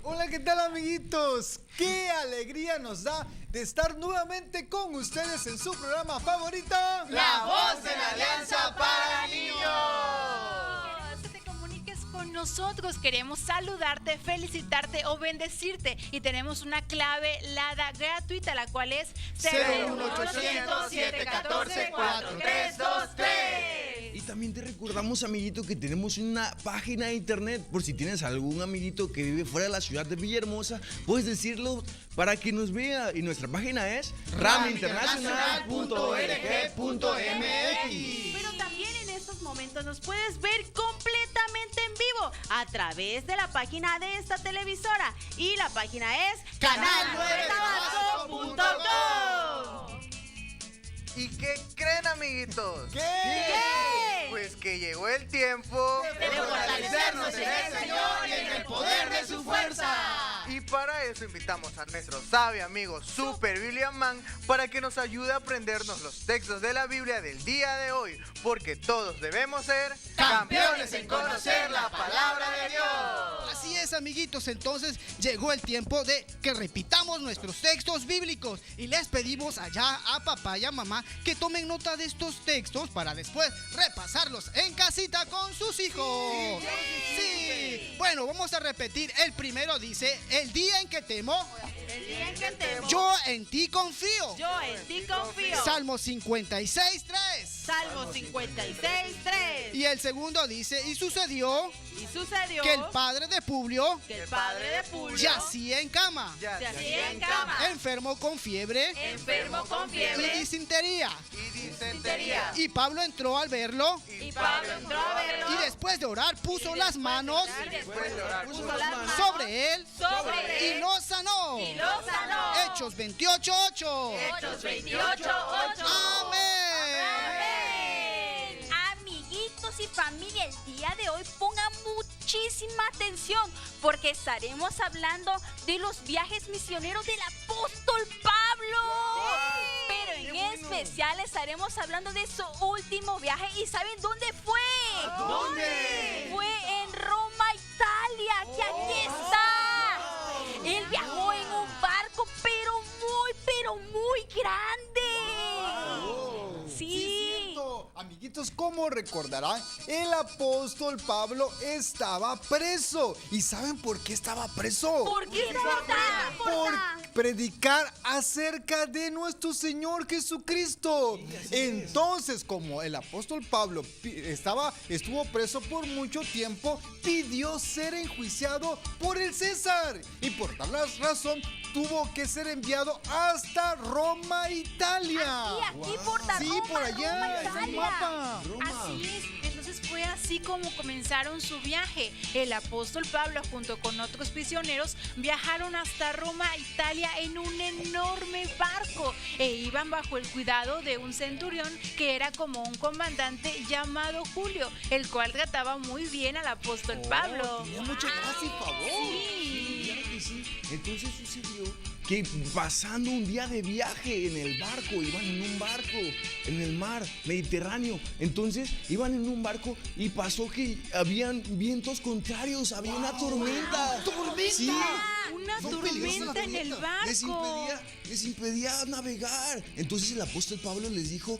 Hola, ¿qué tal, amiguitos? Qué alegría nos da de estar nuevamente con ustedes en su programa favorito, La Voz de la Alianza para Niños. Que te comuniques con nosotros, queremos saludarte, felicitarte o bendecirte y tenemos una clave LADA gratuita, la cual es 01800-714-4323. Y también te recordamos, amiguito, que tenemos una página de internet. Por si tienes algún amiguito que vive fuera de la ciudad de Villahermosa, puedes decirlo para que nos vea. Y nuestra página es raminternacional.org.mx. Pero también en estos momentos nos puedes ver completamente en vivo a través de la página de esta televisora. Y la página es canal9tabasco.com. ¿Y qué creen, amiguitos? ¿Qué? Pues que llegó el tiempo De fortalecernos en el Señor y en el poder de su fuerza. y para eso invitamos a nuestro sabio amigo Super Biblian Man para que nos ayude a aprendernos los textos de la Biblia del día de hoy, porque todos debemos ser Campeones en conocer la palabra de Dios. Así es, amiguitos, entonces llegó el tiempo de que repitamos nuestros textos bíblicos y les pedimos allá a papá y a mamá que tomen nota de estos textos para después repasarlos en casita con sus hijos. Sí. Bueno, vamos a repetir. El primero dice: el día en que temo, El día en que temo, yo en ti confío. yo en ti confío. Salmo 56:3. Salmo 56:3. Y el segundo dice: y sucedió Y sucedió que el padre de Publio que el padre de Publio yacía en cama, yacía en cama, enfermo con fiebre enfermo con y fiebre disentería. y disentería. Y Pablo entró al verlo y Pablo entró a verlo y después de orar puso las manos y después de orar puso las manos sobre él sobre y él lo sanó. y lo sanó. Hechos 28:8. Hechos 28:8. Amén. Amén. Amiguitos y familia, el día de hoy pongan muchísima atención porque estaremos hablando de los viajes misioneros del apóstol Pablo. Pero en especial estaremos hablando de su último viaje. ¿Y saben dónde fue? ¿Dónde? Fue en Roma, Italia, que aquí está. Él viajó en un barco, pero muy grande. Sí. Amiguitos, como recordarán, el apóstol Pablo estaba preso. ¿Y saben por qué estaba preso? ¿Por qué importa? Por predicar acerca de nuestro Señor Jesucristo. Entonces, como el apóstol Pablo estuvo preso por mucho tiempo, pidió ser enjuiciado por el César. Y por tal razón, tuvo que ser enviado hasta Roma, Italia. Aquí por la Sí, Roma, por allá, Roma, en el Italia. mapa. Así es. Entonces fue así como comenzaron su viaje. El apóstol Pablo junto con otros prisioneros viajaron hasta Roma, Italia en un enorme barco e iban bajo el cuidado de un centurión que era como un comandante llamado Julio, el cual trataba muy bien al apóstol Pablo. Tenía mucha gracia y favor. Sí. Claro que sí. Entonces sucedió que pasando un día de viaje en el barco, iban en un barco en el mar Mediterráneo. Entonces iban en un barco y pasó que habían vientos contrarios, había una tormenta. ¡Tormenta! Sí. Una Son peligrosas tormenta las en el tormentas. barco. Les impedía navegar. Entonces el apóstol Pablo les dijo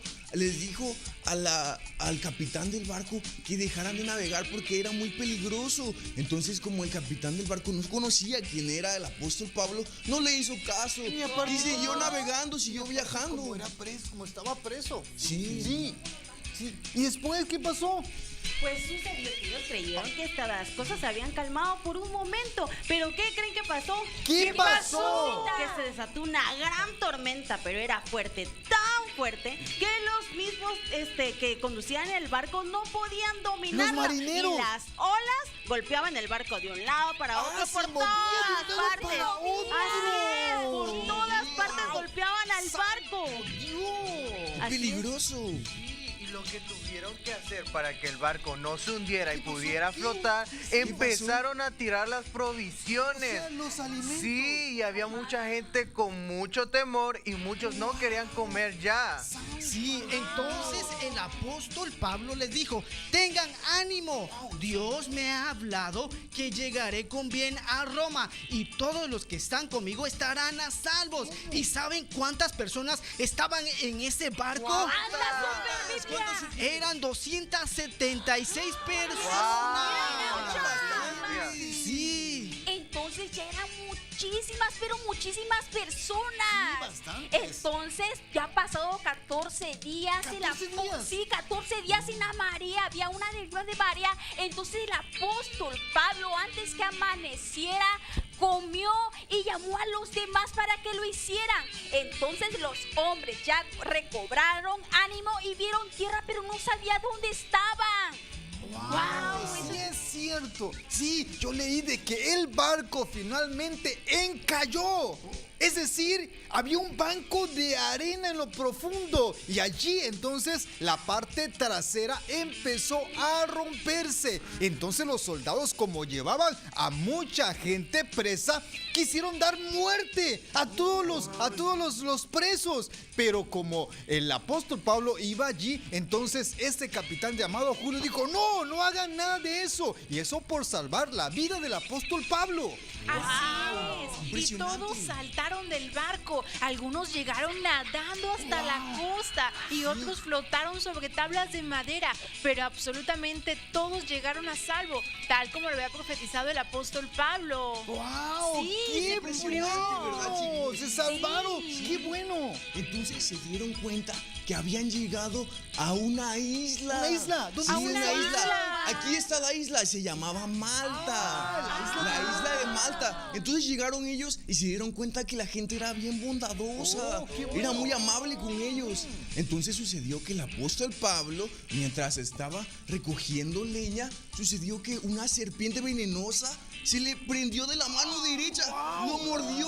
al capitán del barco que dejaran de navegar porque era muy peligroso. Entonces, como el capitán del barco no conocía quién era el apóstol Pablo, no le hizo caso y siguió navegando, siguió viajando. Como era preso, como estaba preso. Sí. Sí. ¿Y después qué pasó? Pues sucedió que ellos creyeron que las cosas se habían calmado por un momento. ¿Pero qué creen que pasó? ¿Qué pasó? Que se desató una gran tormenta, pero era fuerte, tan fuerte, que los mismos que conducían el barco no podían dominarla. Los marineros. Y las olas golpeaban el barco de un lado para otro, se por movía todas de un lado partes. para otro. Así es, por todas partes golpeaban al barco. Dios. Así es. Peligroso. Y lo que tuvieron que hacer para que el barco no se hundiera y pudiera flotar, empezaron a tirar las provisiones. O sea, los alimentos. Sí, y había mucha gente con mucho temor y muchos no querían comer ya. Sí, entonces el apóstol Pablo les dijo: tengan ánimo, Dios me ha hablado que llegaré con bien a Roma y todos los que están conmigo estarán a salvos. ¿Y saben cuántas personas estaban en ese barco? Eran 276 personas. Sí. Entonces ya eran muchísimas, pero muchísimas personas. bastantes. Entonces ya ha pasado 14 días. 14 días. Sí, 14 días sin la María. Había una deriva de María. Entonces el apóstol Pablo, antes que amaneciera, comió y llamó a los demás para que lo hicieran. Entonces los hombres ya recobraron ánimo y vieron tierra, pero no sabía dónde estaban. ¡Wow! Sí, es cierto. Sí, yo leí de que el barco finalmente encalló. Es decir, había un banco de arena en lo profundo y allí entonces la parte trasera empezó a romperse. Entonces los soldados, como llevaban a mucha gente presa, quisieron dar muerte a todos los presos. Pero como el apóstol Pablo iba allí, entonces este capitán llamado Julio dijo: no hagan nada de eso. Y eso por salvar la vida del apóstol Pablo. Así es. Y todos saltaron del barco. Algunos llegaron nadando hasta la costa y otros flotaron sobre tablas de madera. Pero absolutamente todos llegaron a salvo, tal como lo había profetizado el apóstol Pablo. ¡Wow! Sí, ¡Qué se cumplió. bueno! ¿Verdad, chiquillos? ¡Se salvaron! Sí. ¡Qué bueno! Entonces se dieron cuenta que habían llegado a una isla. ¿Una isla? ¿Dónde Sí, está una esa isla. isla? Aquí está la isla, se llamaba Malta. La isla de Malta. Entonces llegaron ellos y se dieron cuenta que la gente era bien bondadosa. Oh, qué bueno. Era muy amable con ellos. Entonces sucedió que el apóstol Pablo, mientras estaba recogiendo leña, sucedió que una serpiente venenosa se le prendió de la mano derecha. Lo mordió.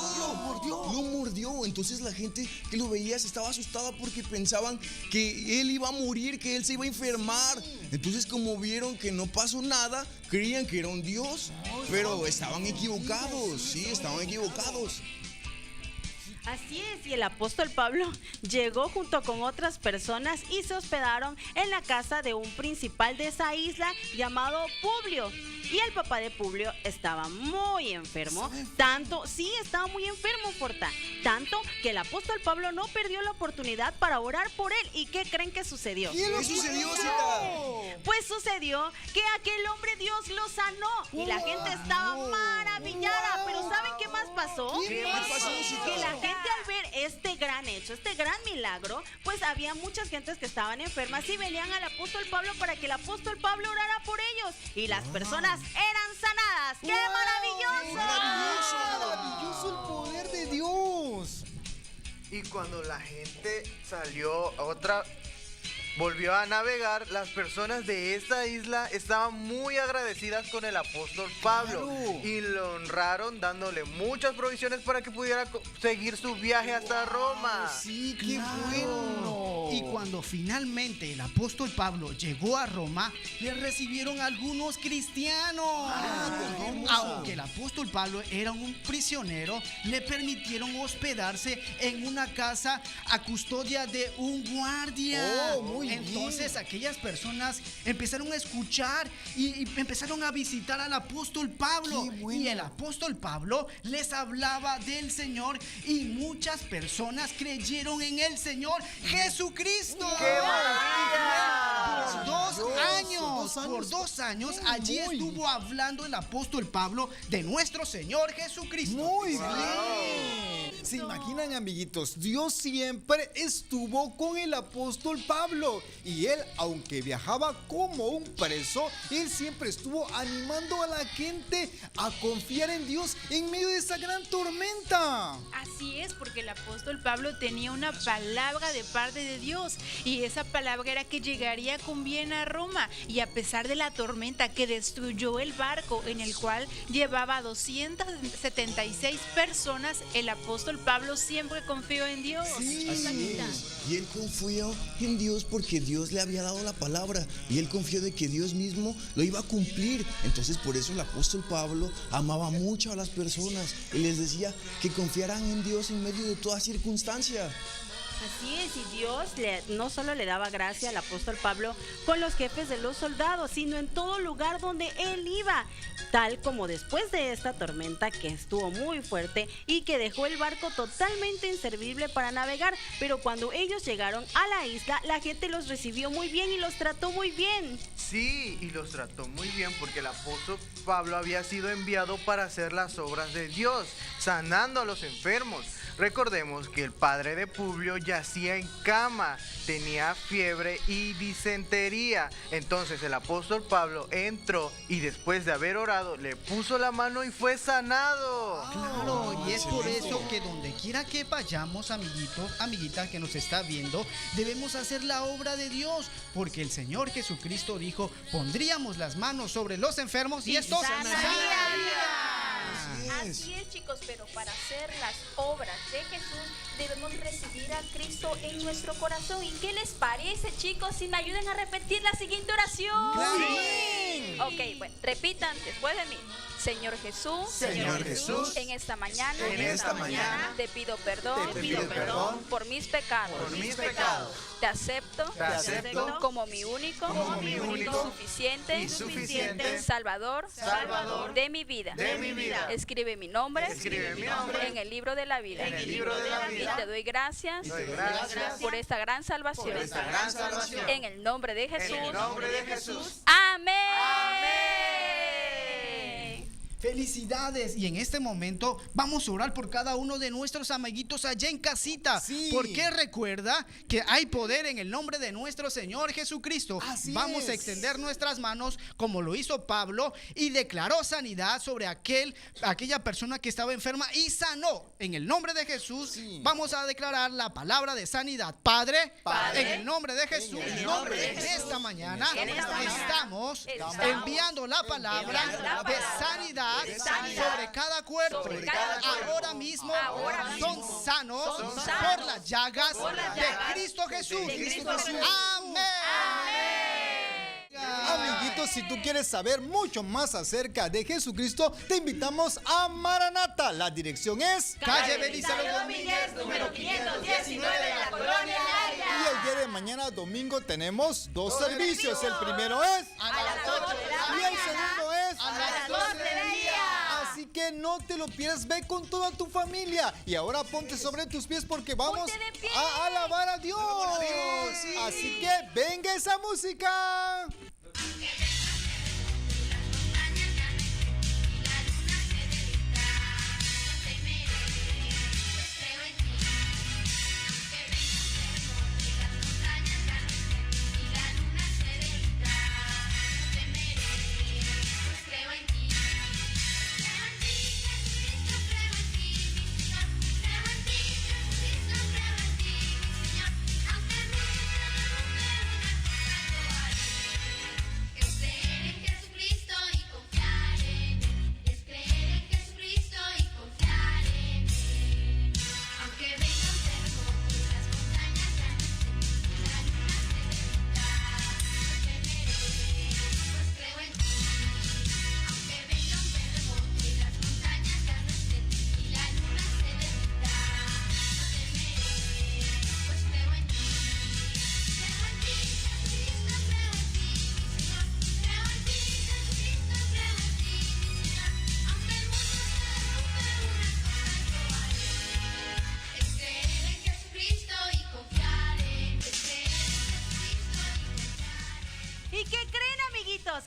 Entonces la gente que lo veía se estaba asustada porque pensaban que él iba a morir, que él se iba a enfermar. Entonces, como vieron que no pasó nada, creían que era un dios, pero estaban equivocados. Sí, estaban equivocados. Así es, y el apóstol Pablo llegó junto con otras personas y se hospedaron en la casa de un principal de esa isla llamado Publio. Y el papá de Publio estaba muy enfermo, estaba muy enfermo, Porta, tanto que el apóstol Pablo no perdió la oportunidad para orar por él. ¿Y qué creen que sucedió? ¿Qué sucedió, Cita? Pues sucedió que aquel hombre Dios lo sanó y la gente estaba maravillada. Pero ¿saben qué más pasó? ¿Qué más pasó, Cita? Que la gente al ver este gran hecho, este gran milagro, pues había muchas gentes que estaban enfermas y venían al apóstol Pablo para que el apóstol Pablo orara por ellos. Y las personas eran sanadas. ¡Qué maravilloso! ¡Maravilloso el poder de Dios! Y cuando la gente volvió a navegar, las personas de esta isla estaban muy agradecidas con el apóstol Pablo. Claro. Y lo honraron dándole muchas provisiones para que pudiera seguir su viaje hasta Roma. Sí, qué Claro. bueno. Y cuando finalmente el apóstol Pablo llegó a Roma, le recibieron algunos cristianos. Aunque el apóstol Pablo era un prisionero, le permitieron hospedarse en una casa a custodia de un guardia. Oh, muy Entonces bien. aquellas personas empezaron a escuchar y empezaron a visitar al apóstol Pablo. Qué bueno. Y el apóstol Pablo les hablaba del Señor y muchas personas creyeron en el Señor Jesucristo. ¡Qué maravilla! Por 2 años, allí Muy estuvo hablando el apóstol Pablo de nuestro Señor Jesucristo. Muy bien. ¿Se imaginan, amiguitos? Dios siempre estuvo con el apóstol Pablo. Y él, aunque viajaba como un preso, él siempre estuvo animando a la gente a confiar en Dios en medio de esa gran tormenta. Así es, porque el apóstol Pablo tenía una palabra de parte de Dios y esa palabra era que llegaría con bien a Roma, y a pesar de la tormenta que destruyó el barco en el cual llevaba 276 personas, el apóstol apóstol Pablo siempre confió en Dios. Así es. Y él confió en Dios porque Dios le había dado la palabra y él confió de que Dios mismo lo iba a cumplir. Entonces por eso el apóstol Pablo amaba mucho a las personas y les decía que confiaran en Dios en medio de toda circunstancia. Así es, y Dios no solo le daba gracia al apóstol Pablo con los jefes de los soldados, sino en todo lugar donde él iba, tal como después de esta tormenta que estuvo muy fuerte y que dejó el barco totalmente inservible para navegar, pero cuando ellos llegaron a la isla, la gente los recibió muy bien y los trató muy bien. Sí, y los trató muy bien porque el apóstol Pablo había sido enviado para hacer las obras de Dios, sanando a los enfermos. Recordemos que el padre de Publio yacía en cama, tenía fiebre y disentería. Entonces el apóstol Pablo entró y después de haber orado le puso la mano y fue sanado. Claro, y es por eso que donde quiera que vayamos, amiguito, amiguita que nos está viendo, debemos hacer la obra de Dios, porque el Señor Jesucristo dijo, pondríamos las manos sobre los enfermos y estos sanarían. Así es, chicos, pero para hacer las obras de Jesús debemos recibir a Cristo en nuestro corazón. ¿Y qué les parece, chicos, si me ayudan a repetir la siguiente oración? ¡Sí! Ok, bueno, repitan después de mí. Señor Jesús, Señor Jesús, en esta mañana, te pido perdón, por mis pecados. Te acepto, como mi único, suficiente, Salvador, de mi vida. Escribe mi nombre, en el libro de la vida. Y te doy gracias, por esta gran salvación. En el nombre de Jesús. Amén. Felicidades, y en este momento vamos a orar por cada uno de nuestros amiguitos allá en casita, porque recuerda que hay poder en el nombre de nuestro Señor Jesucristo. Vamos a extender nuestras manos como lo hizo Pablo y declaró sanidad sobre aquella persona que estaba enferma y sanó. En el nombre de Jesús vamos a declarar la palabra de sanidad. Padre, en el nombre de Jesús, en esta mañana estamos enviando la palabra de sanidad sobre cada cuerpo. Ahora mismo son sanos por las llagas de Cristo Jesús. Amén. Amiguitos, si tú quieres saber mucho más acerca de Jesucristo, te invitamos a Maranata. La dirección es Calle Belisario Domínguez, número 519 de la Colonia Laya. Y el día de mañana, domingo, tenemos dos servicios. El primero es a las 8 de la y el segundo es a las 12 del día. Así que no te lo pierdas, ve con toda tu familia. Y ahora ponte sobre tus pies porque vamos a alabar a Dios. Así que venga esa música.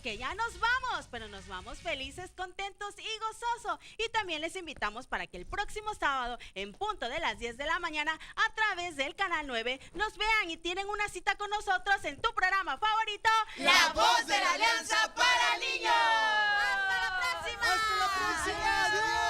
Que ya nos vamos, pero nos vamos felices, contentos y gozosos. Y también les invitamos para que el próximo sábado, en punto de las 10 de la mañana, a través del Canal 9, nos vean y tienen una cita con nosotros en tu programa favorito, La Voz de la Alianza para Niños. ¡Hasta la próxima! ¡Hasta la próxima! ¡Adiós!